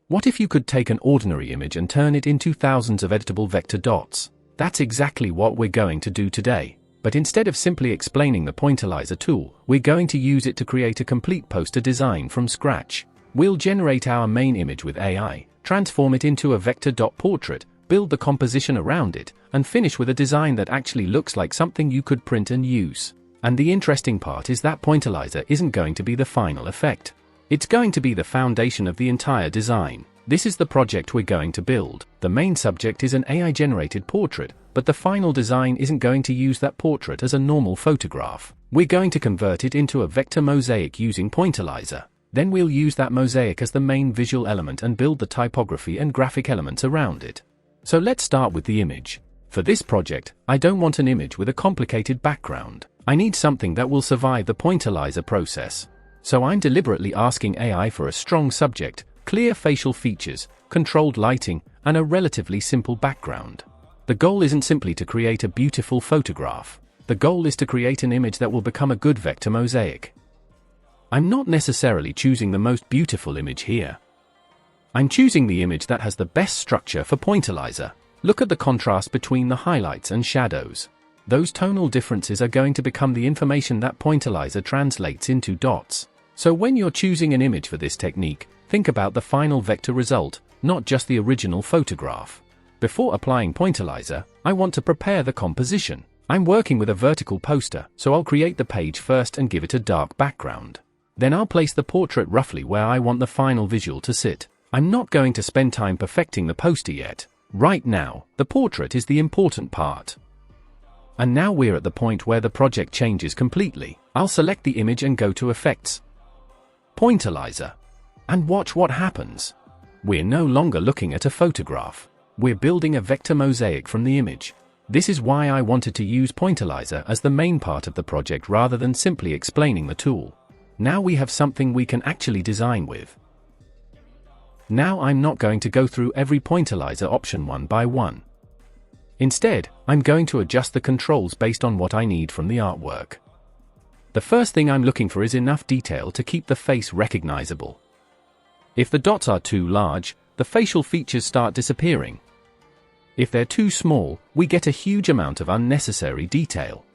What if you could take an ordinary image and turn it into thousands of editable vector dots? That's exactly what we're going to do today. But instead of simply explaining the Pointillizer tool, we're going to use it to create a complete poster design from scratch. We'll generate our main image with AI, transform it into a vector dot portrait, build the composition around it, and finish with a design that actually looks like something you could print and use. And the interesting part is that Pointillizer isn't going to be the final effect. It's going to be the foundation of the entire design. This is the project we're going to build. The main subject is an AI-generated portrait, but the final design isn't going to use that portrait as a normal photograph. We're going to convert it into a vector mosaic using Pointillizer. Then we'll use that mosaic as the main visual element and build the typography and graphic elements around it. So let's start with the image. For this project, I don't want an image with a complicated background. I need something that will survive the Pointillizer process. So I'm deliberately asking AI for a strong subject, clear facial features, controlled lighting, and a relatively simple background. The goal isn't simply to create a beautiful photograph. The goal is to create an image that will become a good vector mosaic. I'm not necessarily choosing the most beautiful image here. I'm choosing the image that has the best structure for Pointillizer. Look at the contrast between the highlights and shadows. Those tonal differences are going to become the information that Pointillizer translates into dots. So when you're choosing an image for this technique, think about the final vector result, not just the original photograph. Before applying Pointillizer, I want to prepare the composition. I'm working with a vertical poster, so I'll create the page first and give it a dark background. Then I'll place the portrait roughly where I want the final visual to sit. I'm not going to spend time perfecting the poster yet. Right now, the portrait is the important part. And now we're at the point where the project changes completely. I'll select the image and go to Effects, Pointillizer. And watch what happens. We're no longer looking at a photograph. We're building a vector mosaic from the image. This is why I wanted to use Pointillizer as the main part of the project rather than simply explaining the tool. Now we have something we can actually design with. Now I'm not going to go through every Pointillizer option one by one. Instead, I'm going to adjust the controls based on what I need from the artwork. The first thing I'm looking for is enough detail to keep the face recognizable. If the dots are too large, the facial features start disappearing. If they're too small, we get a huge amount of unnecessary detail.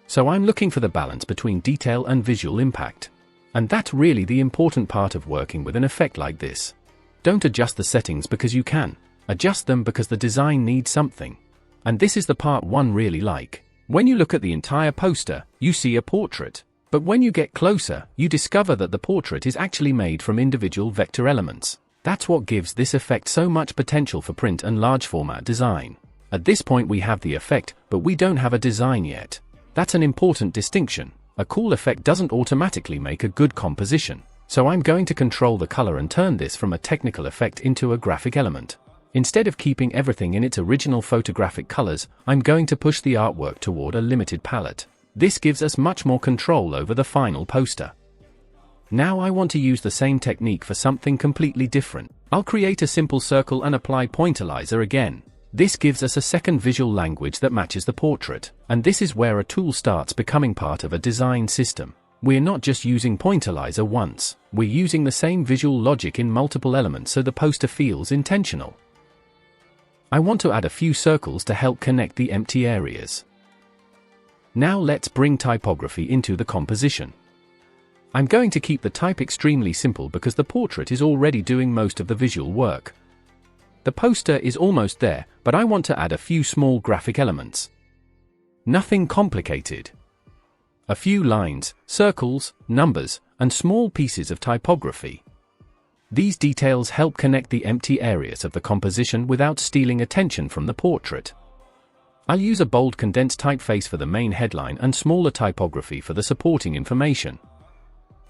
So I'm looking for the balance between detail and visual impact. And that's really the important part of working with an effect like this. Don't adjust the settings because you can. Adjust them because the design needs something. And this is the part one really like. When you look at the entire poster, you see a portrait. But when you get closer, you discover that the portrait is actually made from individual vector elements. That's what gives this effect so much potential for print and large format design. At this point we have the effect, but we don't have a design yet. That's an important distinction. A cool effect doesn't automatically make a good composition. So I'm going to control the color and turn this from a technical effect into a graphic element. Instead of keeping everything in its original photographic colors, I'm going to push the artwork toward a limited palette. This gives us much more control over the final poster. Now I want to use the same technique for something completely different. I'll create a simple circle and apply Pointillizer again. This gives us a second visual language that matches the portrait, and this is where a tool starts becoming part of a design system. We're not just using Pointillizer once, we're using the same visual logic in multiple elements so the poster feels intentional. I want to add a few circles to help connect the empty areas. Now let's bring typography into the composition. I'm going to keep the type extremely simple because the portrait is already doing most of the visual work. The poster is almost there, but I want to add a few small graphic elements. Nothing complicated. A few lines, circles, numbers, and small pieces of typography. These details help connect the empty areas of the composition without stealing attention from the portrait. I'll use a bold condensed typeface for the main headline and smaller typography for the supporting information.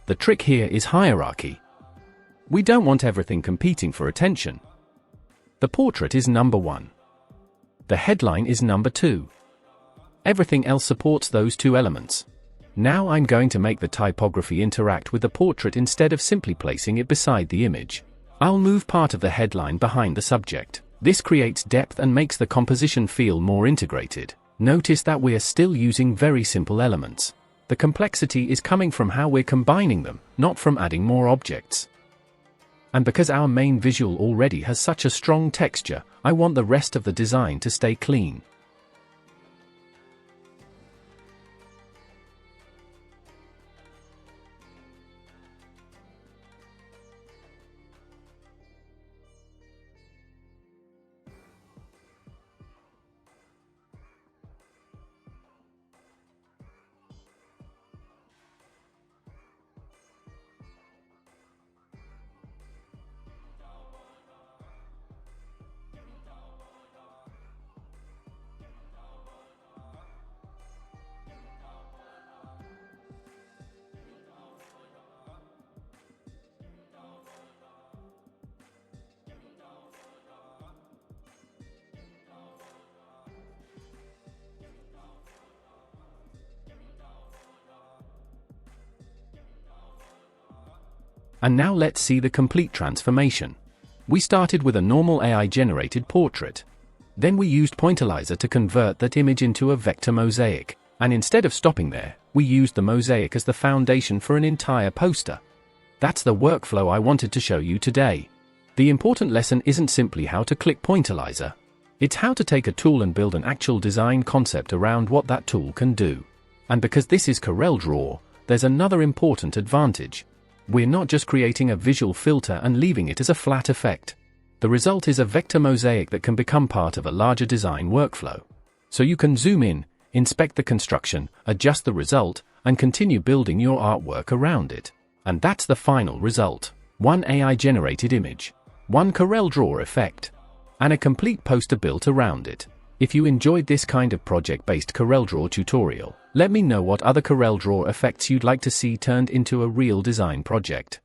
The trick here is hierarchy. We don't want everything competing for attention. The portrait is number 1. The headline is number 2. Everything else supports those two elements. Now I'm going to make the typography interact with the portrait instead of simply placing it beside the image. I'll move part of the headline behind the subject. This creates depth and makes the composition feel more integrated. Notice that we are still using very simple elements. The complexity is coming from how we're combining them, not from adding more objects. And because our main visual already has such a strong texture, I want the rest of the design to stay clean. And now let's see the complete transformation. We started with a normal AI-generated portrait. Then we used Pointillizer to convert that image into a vector mosaic, and instead of stopping there, we used the mosaic as the foundation for an entire poster. That's the workflow I wanted to show you today. The important lesson isn't simply how to click Pointillizer. It's how to take a tool and build an actual design concept around what that tool can do. And because this is CorelDRAW, there's another important advantage. We're not just creating a visual filter and leaving it as a flat effect. The result is a vector mosaic that can become part of a larger design workflow. So you can zoom in, inspect the construction, adjust the result, and continue building your artwork around it. And that's the final result. One AI-generated image, one CorelDRAW effect, and a complete poster built around it. If you enjoyed this kind of project-based CorelDRAW tutorial, let me know what other CorelDRAW effects you'd like to see turned into a real design project.